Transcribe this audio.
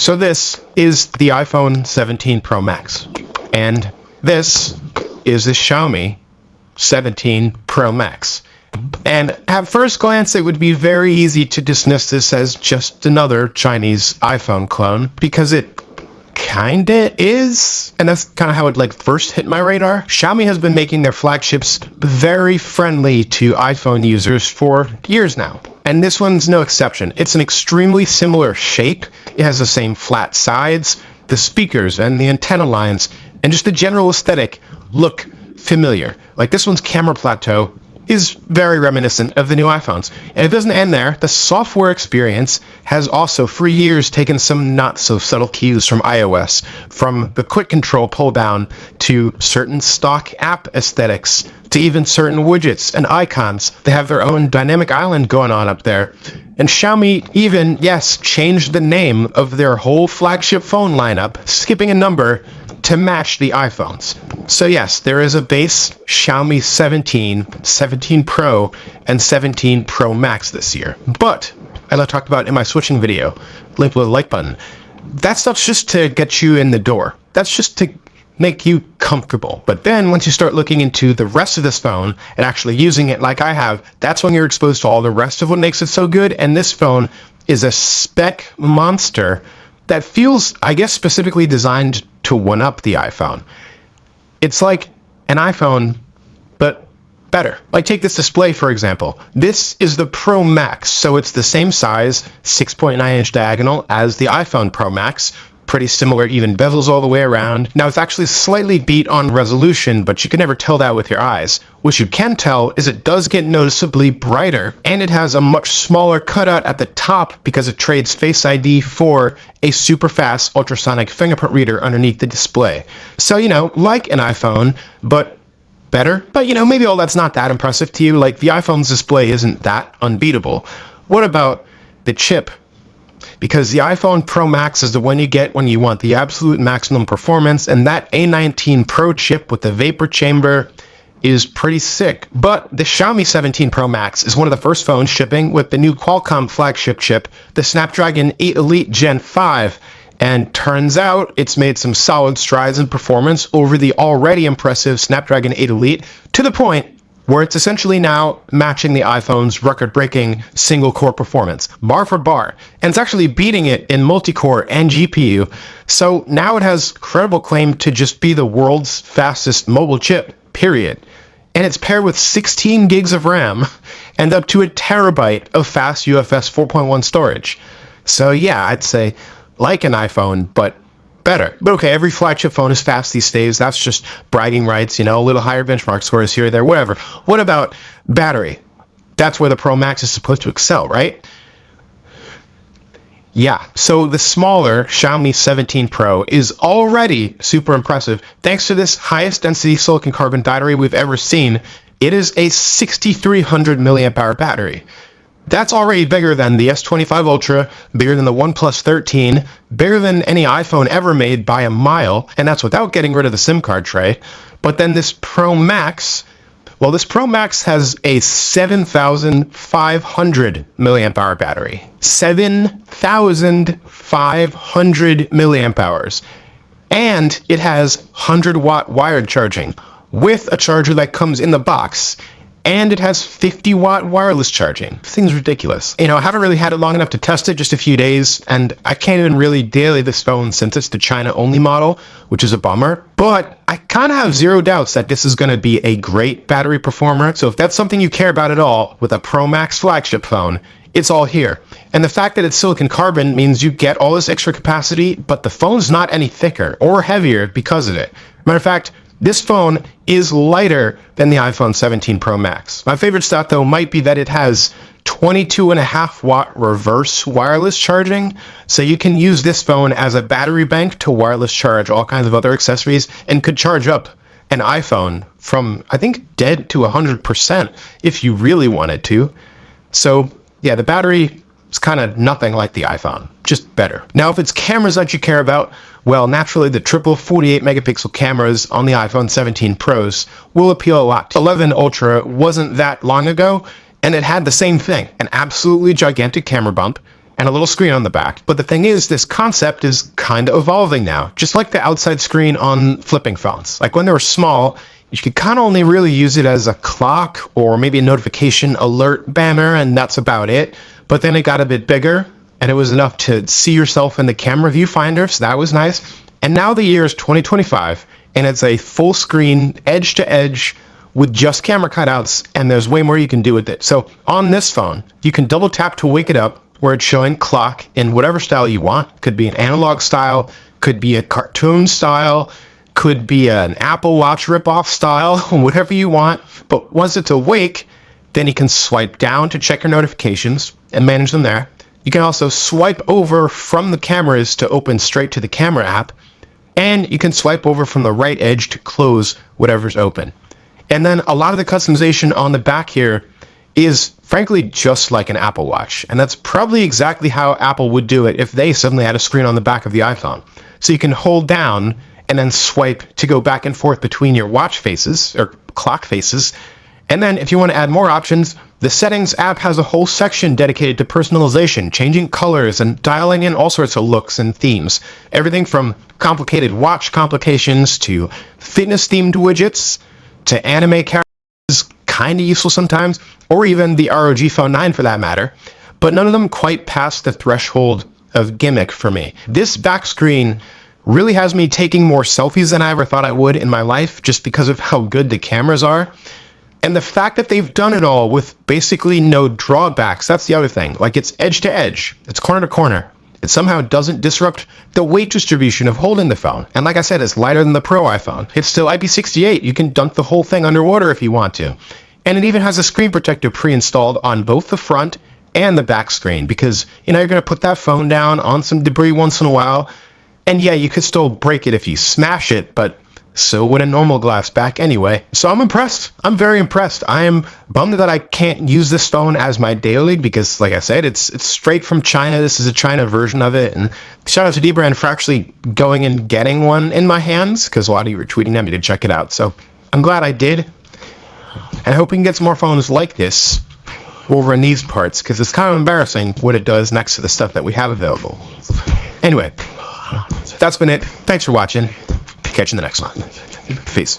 So this is the iPhone 17 Pro Max, and this is the Xiaomi 17 Pro Max. And at first glance, it would be very easy to dismiss this as just another Chinese iPhone clone, because it kinda is, and that's kind of how it first hit my radar. Xiaomi has been making their flagships very friendly to iPhone users for years now, and this one's no exception. It's an extremely similar shape. It has the same flat sides, the speakers and the antenna lines, and just the general aesthetic look familiar. Like, this one's camera plateau is very reminiscent of the new iPhones. And it doesn't end there. The software experience has also for years taken some not so subtle cues from iOS, from the quick control pull down to certain stock app aesthetics to even certain widgets and icons. They have their own dynamic island going on up there. And Xiaomi even, yes, changed the name of their whole flagship phone lineup, skipping a number to match the iPhones. So yes, there is a base Xiaomi 17, 17 Pro, and 17 Pro Max this year. But, as I talked about in my switching video, link below the like button, that stuff's just to get you in the door. That's just to make you comfortable. But then once you start looking into the rest of this phone and actually using it like I have, that's when you're exposed to all the rest of what makes it so good. And this phone is a spec monster that feels, I guess, specifically designed to one-up the iPhone. It's like an iPhone, but better. Like, take this display, for example. This is the Pro Max, so it's the same size, 6.9-inch diagonal, as the iPhone Pro Max. Pretty similar, even bezels all the way around. Now, it's actually slightly beat on resolution, but you can never tell that with your eyes. What you can tell is it does get noticeably brighter, and it has a much smaller cutout at the top because it trades Face ID for a super fast ultrasonic fingerprint reader underneath the display. So, like an iPhone, but better. But, maybe all that's not that impressive to you. Like, the iPhone's display isn't that unbeatable. What about the chip? Because the iPhone Pro Max is the one you get when you want the absolute maximum performance, and that A19 Pro chip with the vapor chamber is pretty sick. But the Xiaomi 17 Pro Max is one of the first phones shipping with the new Qualcomm flagship chip, the Snapdragon 8 Elite Gen 5, and turns out it's made some solid strides in performance over the already impressive Snapdragon 8 Elite, to the point where it's essentially now matching the iPhone's record-breaking single-core performance, bar for bar, and it's actually beating it in multi-core and GPU, so now it has credible claim to just be the world's fastest mobile chip, period. And it's paired with 16 gigs of RAM and up to a terabyte of fast UFS 4.1 storage. So yeah, I'd say like an iPhone, but better. But okay, every flagship phone is fast these days. That's just bragging rights, a little higher benchmark scores here or there, whatever. What about battery? That's where the Pro Max is supposed to excel, right? Yeah, so the smaller Xiaomi 17 Pro is already super impressive. Thanks to this highest density silicon carbon battery we've ever seen, it is a 6,300 milliamp hour battery. That's already bigger than the S25 Ultra, bigger than the OnePlus 13, bigger than any iPhone ever made by a mile, and that's without getting rid of the SIM card tray. But then this Pro Max, well, this Pro Max has a 7,500 milliamp hour battery. 7,500 milliamp hours. And it has 100-watt wired charging with a charger that comes in the box. And it has 50-watt wireless charging. This thing's ridiculous. I haven't really had it long enough to test it, just a few days, and I can't even really daily this phone since it's the China-only model, which is a bummer. But I kind of have zero doubts that this is going to be a great battery performer, so if that's something you care about at all with a Pro Max flagship phone, it's all here. And the fact that it's silicon carbon means you get all this extra capacity, but the phone's not any thicker or heavier because of it. Matter of fact, this phone is lighter than the iPhone 17 Pro Max. My favorite stat, though, might be that it has 22.5-watt reverse wireless charging, so you can use this phone as a battery bank to wireless charge all kinds of other accessories, and could charge up an iPhone from, I think, dead to 100% if you really wanted to. So, yeah, the battery is kind of nothing like the iPhone, just better. Now, if it's cameras that you care about, well, naturally, the triple 48-megapixel cameras on the iPhone 17 Pros will appeal a lot. 11 Ultra wasn't that long ago, and it had the same thing, an absolutely gigantic camera bump, and a little screen on the back. But the thing is, this concept is kind of evolving now, just like the outside screen on flipping phones. Like when they were small, you could kind of only really use it as a clock or maybe a notification alert banner, and that's about it. But then it got a bit bigger, and it was enough to see yourself in the camera viewfinder, so that was nice. And now the year is 2025, and it's a full screen, edge to edge, with just camera cutouts, and there's way more you can do with it. So on this phone, you can double tap to wake it up, where it's showing clock in whatever style you want. Could be an analog style, could be a cartoon style, could be an Apple Watch ripoff style, whatever you want. But once it's awake, then you can swipe down to check your notifications and manage them there. You can also swipe over from the cameras to open straight to the camera app, and you can swipe over from the right edge to close whatever's open. And then a lot of the customization on the back here is frankly just like an Apple Watch, and that's probably exactly how Apple would do it if they suddenly had a screen on the back of the iPhone. So you can hold down and then swipe to go back and forth between your watch faces or clock faces. And then if you want to add more options, the Settings app has a whole section dedicated to personalization, changing colors and dialing in all sorts of looks and themes. Everything from complicated watch complications to fitness-themed widgets to anime characters, kind of useful sometimes, or even the ROG Phone 9 for that matter. But none of them quite pass the threshold of gimmick for me. This back screen really has me taking more selfies than I ever thought I would in my life, just because of how good the cameras are. And the fact that they've done it all with basically no drawbacks, that's the other thing. Like, it's edge to edge, it's corner to corner. It somehow doesn't disrupt the weight distribution of holding the phone. And like I said, it's lighter than the Pro iPhone. It's still IP68. You can dunk the whole thing underwater if you want to. And it even has a screen protector pre-installed on both the front and the back screen, because, you know, you're going to put that phone down on some debris once in a while. And yeah, you could still break it if you smash it, but so would a normal glass back anyway. So I'm impressed. I'm very impressed. I am bummed that I can't use this phone as my daily, because like I said, it's straight from China. This is a China version of it. And shout out to Dbrand for actually going and getting one in my hands, because a lot of you were tweeting at me to check it out. So I'm glad I did. And I hope we can get some more phones like this over in these parts, because it's kind of embarrassing what it does next to the stuff that we have available. Anyway, that's been it. Thanks for watching. Catch you in the next one. Peace.